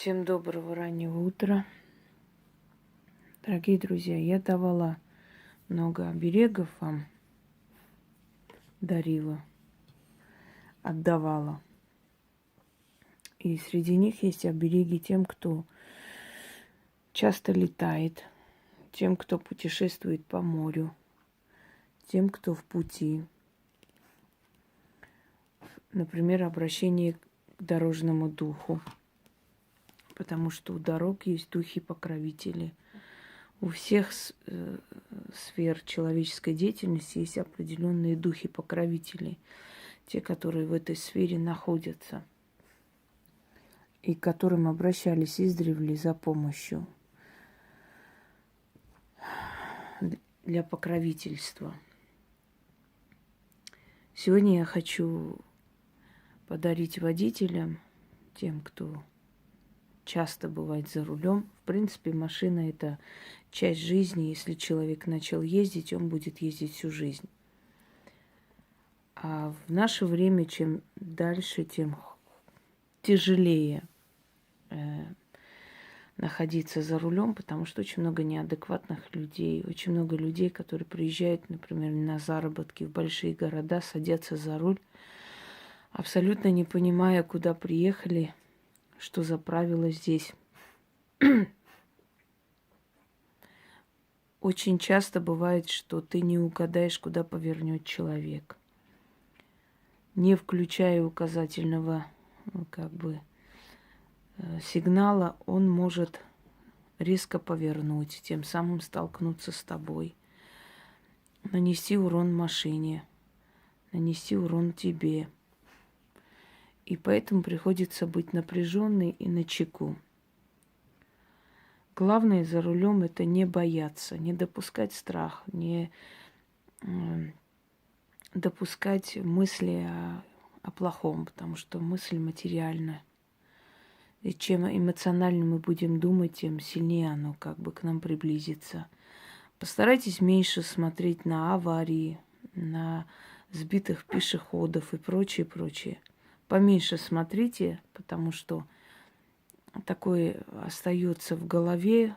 Всем доброго раннего утра. Дорогие друзья, я давала много оберегов вам, дарила, отдавала. И среди них есть обереги тем, кто часто летает, тем, кто путешествует по морю, тем, кто в пути. Например, обращение к дорожному духу. Потому что у дорог есть духи-покровители. У всех сфер человеческой деятельности есть определенные духи-покровители. Те, которые в этой сфере находятся. И к которым обращались издревле за помощью для покровительства. Сегодня я хочу подарить водителям, тем, кто часто бывает за рулем. В принципе, машина – это часть жизни. Если человек начал ездить, он будет ездить всю жизнь. А в наше время, чем дальше, тем тяжелее находиться за рулем, потому что очень много неадекватных людей, очень много людей, которые приезжают, например, на заработки в большие города, садятся за руль, абсолютно не понимая, куда приехали, что за правила здесь. Очень часто бывает, что ты не угадаешь, куда повернет человек. Не включая указательного сигнала, он может резко повернуть, тем самым столкнуться с тобой, нанести урон машине, нанести урон тебе. И поэтому приходится быть напряженной и начеку. Главное за рулем это не бояться, не допускать страх, не допускать мысли о плохом, потому что мысль материальна. И чем эмоционально мы будем думать, тем сильнее оно к нам приблизится. Постарайтесь меньше смотреть на аварии, на сбитых пешеходов и прочее, прочее. Поменьше смотрите, потому что такое остается в голове,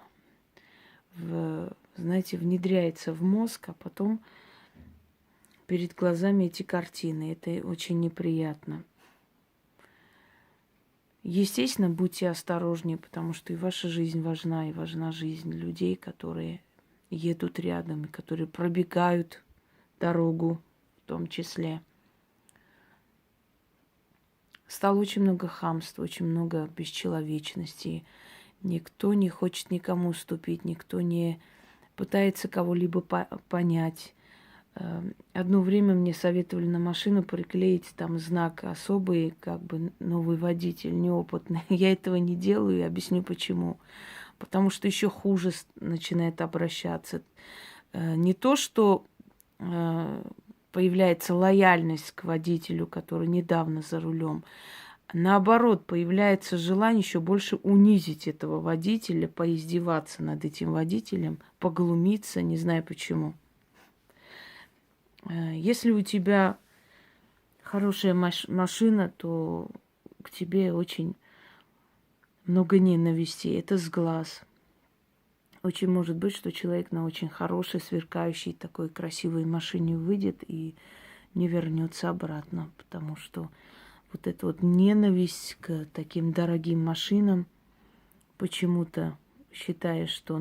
внедряется в мозг, а потом перед глазами эти картины. Это очень неприятно. Естественно, будьте осторожнее, потому что и ваша жизнь важна, и важна жизнь людей, которые едут рядом, и которые пробегают дорогу в том числе. Стало очень много хамства, очень много бесчеловечности. Никто не хочет никому уступить, никто не пытается кого-либо понять. Одно время мне советовали на машину приклеить там знак особый, новый водитель, неопытный. Я этого не делаю и объясню почему. Потому что еще хуже начинает обращаться. Не то, что появляется лояльность к водителю, который недавно за рулем. Наоборот, появляется желание еще больше унизить этого водителя, поиздеваться над этим водителем, поглумиться, не знаю почему. Если у тебя хорошая машина, то к тебе очень много ненависти. Это с глаз. Очень может быть, что человек на очень хорошей, сверкающей, такой красивой машине выйдет и не вернется обратно, потому что вот эта вот ненависть к таким дорогим машинам, почему-то считая, что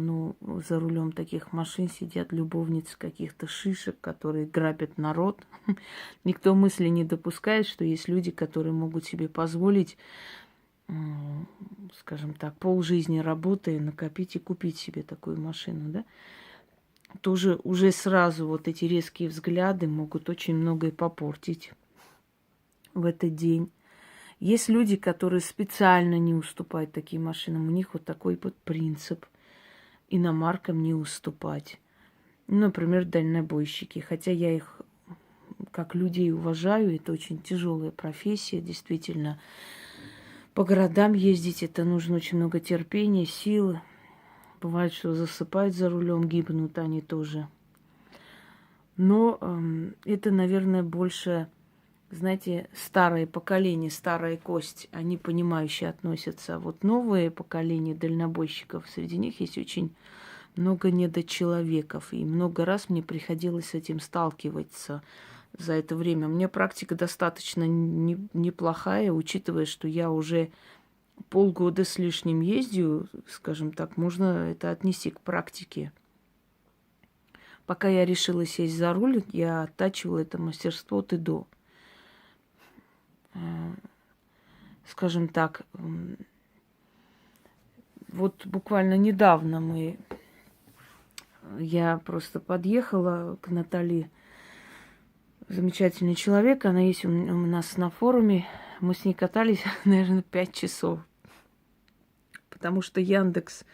за рулем таких машин сидят любовницы каких-то шишек, которые грабят народ. Никто мысли не допускает, что есть люди, которые могут себе позволить, скажем так, полжизни работая, накопить и купить себе такую машину, да? Тоже уже сразу вот эти резкие взгляды могут очень многое попортить в этот день. Есть люди, которые специально не уступают таким машинам. У них вот такой вот принцип иномаркам не уступать. Например, дальнобойщики. Хотя я их как людей уважаю, это очень тяжелая профессия, действительно. По городам ездить это нужно очень много терпения, силы. Бывает, что засыпают за рулем, гибнут они тоже. Но это, наверное, больше знаете, старое поколение, старая кость, они понимающие относятся. А вот новое поколение дальнобойщиков, среди них есть очень много недочеловеков. И много раз мне приходилось с этим сталкиваться за это время. У меня практика достаточно неплохая, учитывая, что я уже полгода с лишним ездию, скажем так, можно это отнести к практике. Пока я решила сесть за руль, я оттачивала это мастерство от и до. Скажем так, вот буквально недавно я просто подъехала к Натали, замечательный человек, она есть у нас на форуме, мы с ней катались, наверное, 5 часов, потому что Яндекс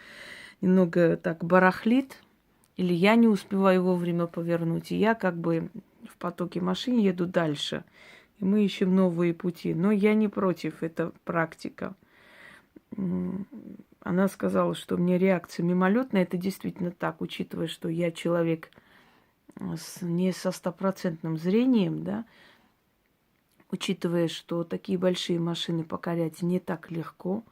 немного так барахлит, или я не успеваю вовремя повернуть, и я как бы в потоке машин еду дальше. И мы ищем новые пути. Но я не против, это практика. Она сказала, что у меня реакция мимолетная. Это действительно так, учитывая, что я человек не со стопроцентным зрением, да, учитывая, что такие большие машины покорять не так легко.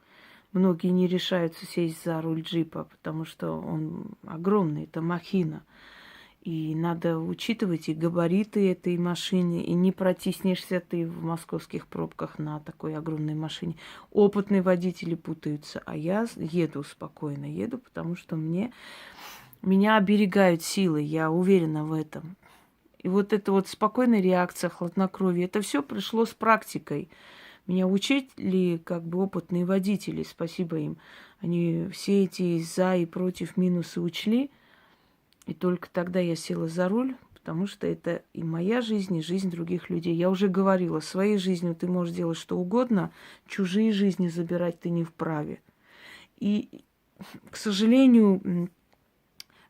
Многие не решаются сесть за руль джипа, потому что он огромный, это махина. И надо учитывать и габариты этой машины, и не протиснешься ты в московских пробках на такой огромной машине. Опытные водители путаются, а я еду спокойно, еду, потому что меня оберегают силы, я уверена в этом. И вот эта вот спокойная реакция, хладнокровие, это все пришло с практикой. Меня учили как бы опытные водители, спасибо им. Они все эти за и против минусы учли. И только тогда я села за руль, потому что это и моя жизнь, и жизнь других людей. Я уже говорила, своей жизнью ты можешь делать что угодно, чужие жизни забирать ты не вправе. И, к сожалению,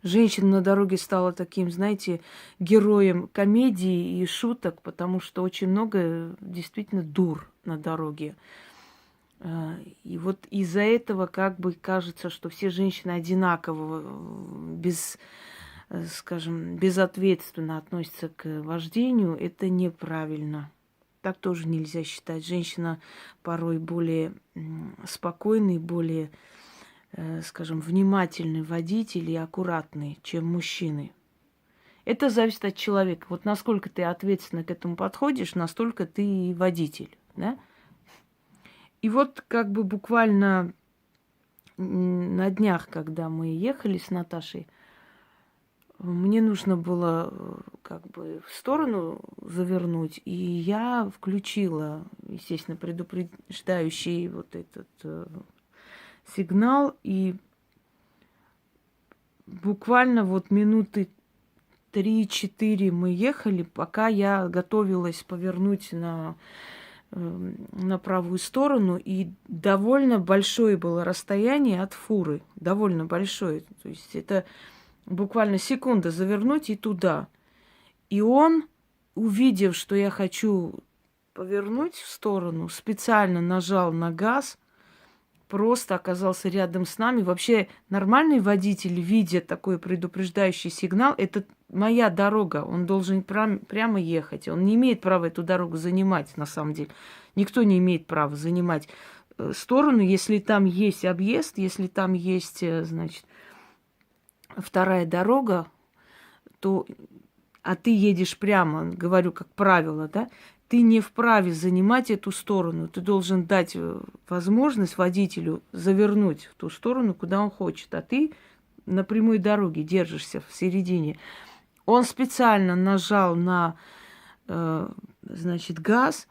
женщина на дороге стала таким, знаете, героем комедии и шуток, потому что очень много действительно дур на дороге. И вот из-за этого как бы кажется, что все женщины одинаково, скажем, безответственно относятся к вождению. Это неправильно. Так тоже нельзя считать. Женщина порой более спокойный, более, скажем, внимательный водитель и аккуратный, чем мужчины. Это зависит от человека. Вот насколько ты ответственно к этому подходишь, настолько ты и водитель, да? И вот как бы буквально на днях, когда мы ехали с Наташей, мне нужно было как бы в сторону завернуть, и я включила, естественно, предупреждающий вот этот сигнал, и буквально вот минуты 3-4 мы ехали, пока я готовилась повернуть на правую сторону, и довольно большое было расстояние от фуры, довольно большое, то есть это буквально секунда завернуть и туда. И он, увидев, что я хочу повернуть в сторону, специально нажал на газ, просто оказался рядом с нами. Вообще нормальный водитель, видя такой предупреждающий сигнал, это моя дорога, он должен прямо ехать. Он не имеет права эту дорогу занимать, на самом деле. Никто не имеет права занимать сторону, если там есть объезд, если там есть, значит, вторая дорога, то, а ты едешь прямо, говорю, как правило, да, ты не вправе занимать эту сторону. Ты должен дать возможность водителю завернуть в ту сторону, куда он хочет. А ты на прямой дороге держишься в середине. Он специально нажал на, значит, газ,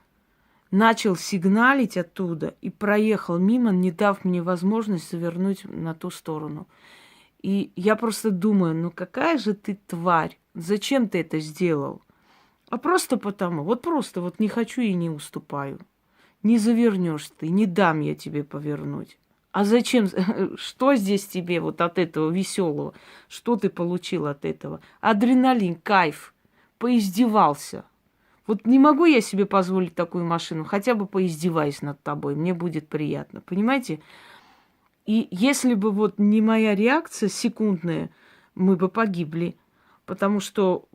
начал сигналить оттуда и проехал мимо, не дав мне возможность завернуть на ту сторону. И я просто думаю, ну какая же ты тварь, зачем ты это сделал? А просто потому, вот просто вот не хочу и не уступаю. Не завернешь ты, не дам я тебе повернуть. А зачем? Что здесь тебе вот от этого веселого? Что ты получил от этого? Адреналин, кайф. Поиздевался. Вот не могу я себе позволить такую машину, хотя бы поиздеваюсь над тобой, мне будет приятно, понимаете? И если бы вот не моя реакция секундная, мы бы погибли. Потому что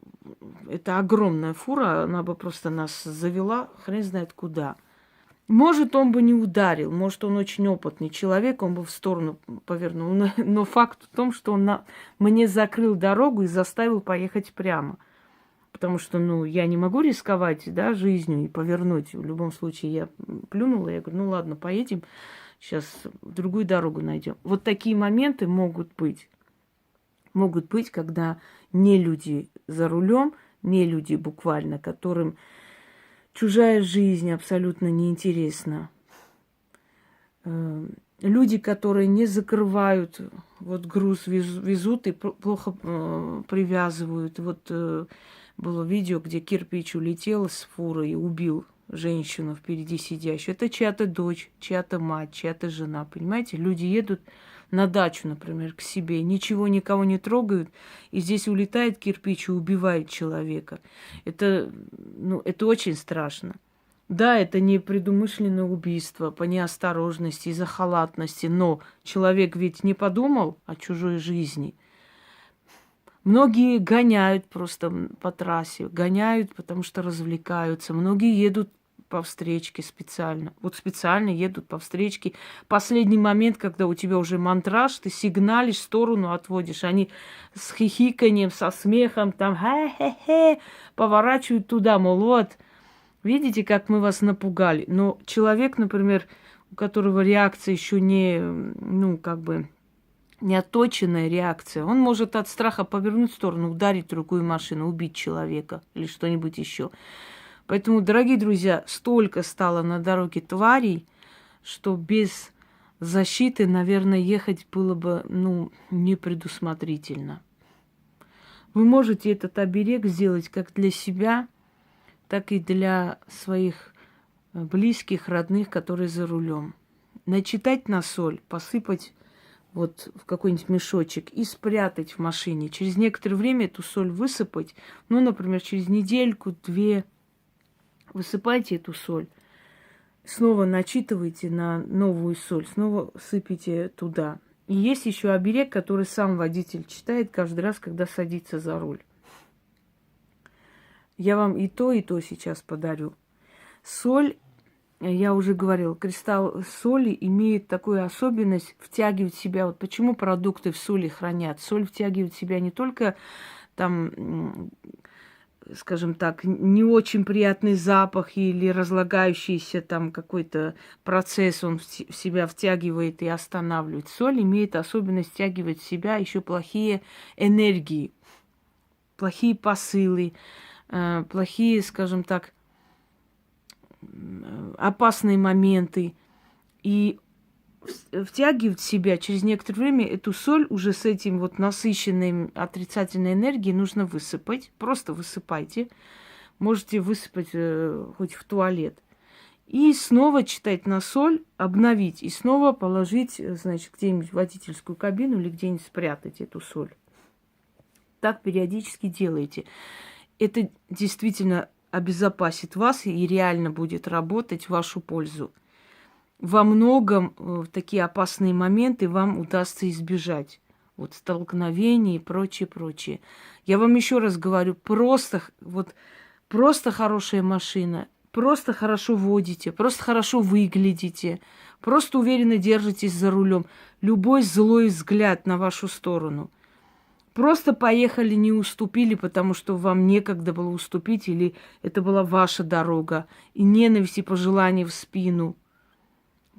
это огромная фура, она бы просто нас завела, хрен знает куда. Может, он бы не ударил, может, он очень опытный человек, он бы в сторону повернул. Но факт в том, что он мне закрыл дорогу и заставил поехать прямо. Потому что, ну, я не могу рисковать, да, жизнью и повернуть. В любом случае, я плюнула, я говорю, ну ладно, поедем, сейчас другую дорогу найдем. Вот такие моменты могут быть. Могут быть, когда не люди за рулем, не люди буквально, которым чужая жизнь абсолютно неинтересна. Люди, которые не закрывают, вот груз везут и плохо привязывают. Вот было видео, где кирпич улетел с фуры и убил женщину впереди сидящую. Это чья-то дочь, чья-то мать, чья-то жена, понимаете? Люди едут на дачу, например, к себе, ничего никого не трогают, и здесь улетает кирпич и убивает человека. Это, ну, это очень страшно. Да, это не предумышленное убийство по неосторожности, из-за халатности, но человек ведь не подумал о чужой жизни. Многие гоняют просто по трассе, гоняют, потому что развлекаются. Многие едут по встречке специально. Вот специально едут по встречке. Последний момент, когда у тебя уже мантраж, ты сигналишь, сторону отводишь. Они с хихиканием, со смехом, там, хе-хе-хе, поворачивают туда, мол, вот, видите, как мы вас напугали. Но человек, например, у которого реакция еще не, ну, как бы, неотточенная реакция, он может от страха повернуть в сторону, ударить другую машину, убить человека или что-нибудь еще. Поэтому, дорогие друзья, столько стало на дороге тварей, что без защиты, наверное, ехать было бы, ну, непредусмотрительно. Вы можете этот оберег сделать как для себя, так и для своих близких, родных, которые за рулем. Начитать на соль, посыпать вот в какой-нибудь мешочек и спрятать в машине. Через некоторое время эту соль высыпать, ну, например, через недельку-две высыпайте эту соль, снова начитывайте на новую соль, снова сыпите туда. И есть еще оберег, который сам водитель читает каждый раз, когда садится за руль. Я вам и то сейчас подарю. Соль, я уже говорила, кристалл соли имеет такую особенность втягивать в себя. Вот почему продукты в соли хранят. Соль втягивает в себя не только там, скажем так, не очень приятный запах или разлагающийся там какой-то процесс, он в себя втягивает и останавливает. Соль имеет особенность втягивать в себя еще плохие энергии, плохие посылы, плохие, скажем так, опасные моменты. И втягивать в себя через некоторое время эту соль уже с этим вот насыщенной отрицательной энергией нужно высыпать. Просто высыпайте. Можете высыпать хоть в туалет. И снова читать на соль, обновить. И снова положить, значит, где-нибудь в водительскую кабину или где-нибудь спрятать эту соль. Так периодически делайте. Это действительно обезопасит вас и реально будет работать в вашу пользу. Во многом в такие опасные моменты вам удастся избежать. Вот столкновений и прочее, прочее. Я вам еще раз говорю, просто хорошая машина, просто хорошо водите, просто хорошо выглядите, просто уверенно держитесь за рулем. Любой злой взгляд на вашу сторону. Просто поехали, не уступили, потому что вам некогда было уступить, или это была ваша дорога, и ненависть и пожелания в спину.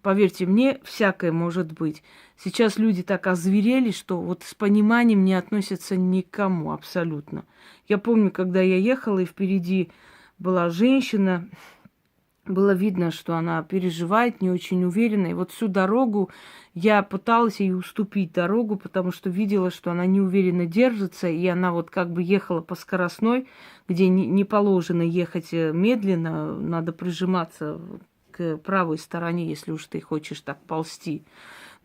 Поверьте мне, всякое может быть. Сейчас люди так озверели, что вот с пониманием не относятся никому абсолютно. Я помню, когда я ехала, и впереди была женщина, было видно, что она переживает, не очень уверена. И вот всю дорогу я пыталась ей уступить дорогу, потому что видела, что она неуверенно держится, и она вот как бы ехала по скоростной, где не положено ехать медленно, надо прижиматься к правой стороне, если уж ты хочешь так ползти.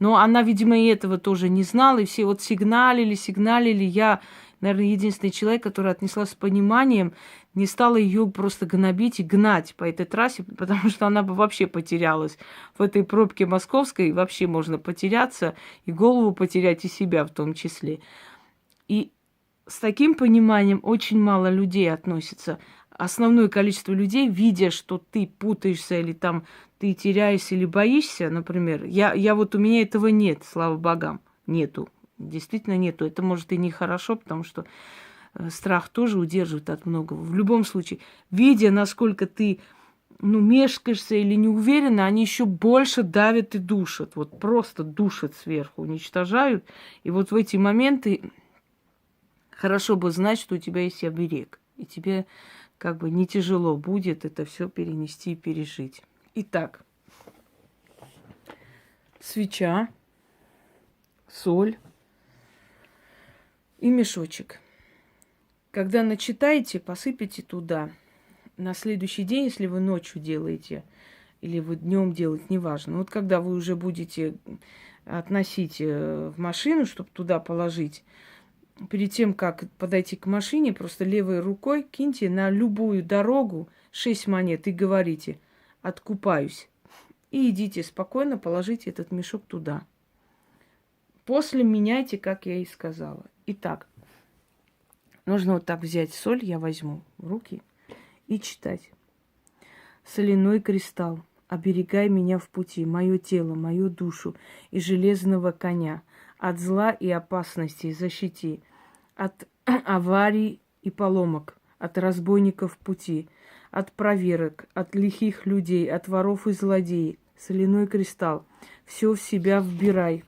Но она, видимо, и этого тоже не знала, и все вот сигналили. Я, наверное, единственный человек, который отнеслась с пониманием, не стала ее просто гнобить и гнать по этой трассе, потому что она бы вообще потерялась. В этой пробке московской вообще можно потеряться, и голову потерять, и себя в том числе. И с таким пониманием очень мало людей относится. Основное количество людей, видя, что ты путаешься или там ты теряешься или боишься, например, я вот у меня этого нет, слава богам, нету. Действительно нету. Это может и нехорошо, потому что страх тоже удерживает от многого. В любом случае, видя, насколько ты мешкаешься или не уверена, они еще больше давят и душат. Вот просто душат сверху, уничтожают. И вот в эти моменты хорошо бы знать, что у тебя есть оберег. И тебе как бы не тяжело будет это все перенести и пережить. Итак, свеча, соль и мешочек. Когда начитаете, посыпите туда. На следующий день, если вы ночью делаете, или вы днем делаете, неважно. Вот когда вы уже будете относить в машину, чтобы туда положить, перед тем, как подойти к машине, просто левой рукой киньте на любую дорогу 6 монет и говорите: «Откупаюсь». И идите спокойно, положите этот мешок туда. После меняйте, как я и сказала. Итак, нужно вот так взять соль, я возьму в руки, и читать. Соляной кристалл, оберегай меня в пути, мое тело, мою душу и железного коня. От зла и опасностей защити, от аварий и поломок, от разбойников в пути, от проверок, от лихих людей, от воров и злодеев. Соляной кристалл, все в себя вбирай,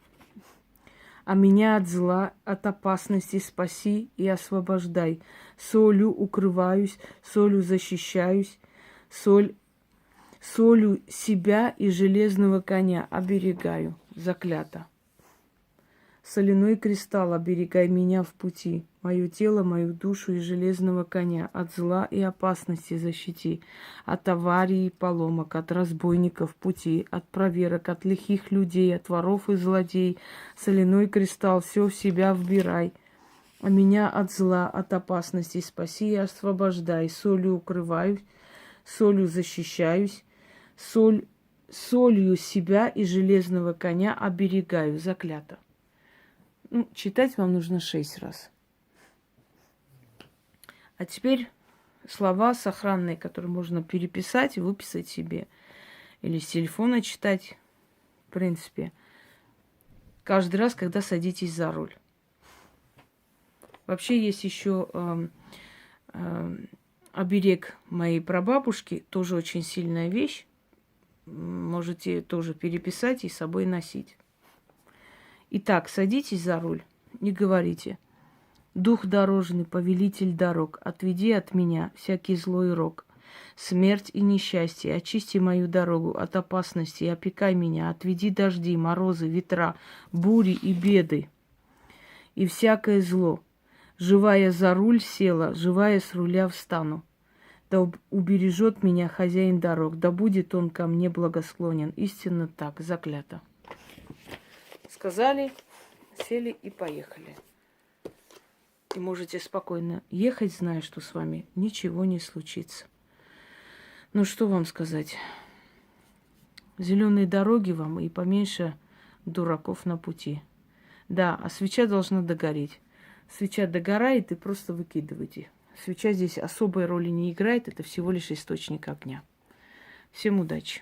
а меня от зла, от опасности спаси и освобождай. Солью укрываюсь, солью защищаюсь, солью себя и железного коня оберегаю. Заклято. Соляной кристалл, оберегай меня в пути, мое тело, мою душу и железного коня, от зла и опасности защити, от аварий и поломок, от разбойников в пути, от проверок, от лихих людей, от воров и злодей. Соляной кристалл, все в себя вбирай, а меня от зла, от опасности спаси и освобождай. Солью укрываюсь, солью защищаюсь, солью себя и железного коня оберегаю. Заклято. Читать вам нужно 6 раз. А теперь слова сохранные, которые можно переписать и выписать себе. Или с телефона читать, в принципе. Каждый раз, когда садитесь за руль. Вообще есть еще оберег моей прабабушки. Тоже очень сильная вещь. Можете тоже переписать и с собой носить. Итак, садитесь за руль и говорите: «Дух дорожный, повелитель дорог, отведи от меня всякий злой рок, смерть и несчастье, очисти мою дорогу от опасности, опекай меня, отведи дожди, морозы, ветра, бури и беды, и всякое зло. Живая за руль села, живая с руля встану. Да убережет меня хозяин дорог, да будет он ко мне благосклонен». Истинно так, заклято. Сказали, сели и поехали. И можете спокойно ехать, зная, что с вами ничего не случится. Ну, что вам сказать? Зеленые дороги вам и поменьше дураков на пути. Да, а свеча должна догореть. Свеча догорает, и просто выкидывайте. Свеча здесь особой роли не играет, это всего лишь источник огня. Всем удачи!